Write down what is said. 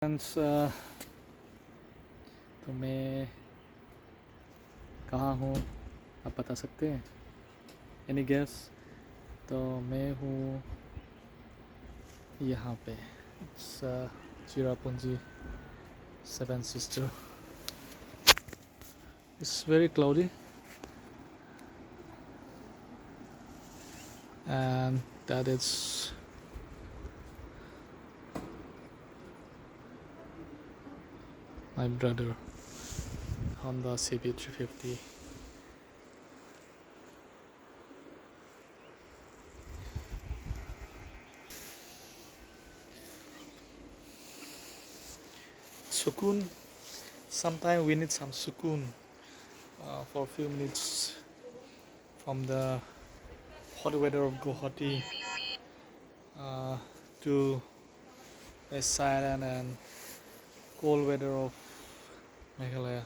Friends तो मैं कहाँ हूँ आप बता सकते हैं? Any guess? तो मैं हूँ यहाँ पे Cherrapunji seven sister. It's very cloudy and that is my brother Honda CB350. Sukoon. Sometimes we need some sukoon for a few minutes from the hot weather of Guwahati to West Side and cold weather of Meghalaya.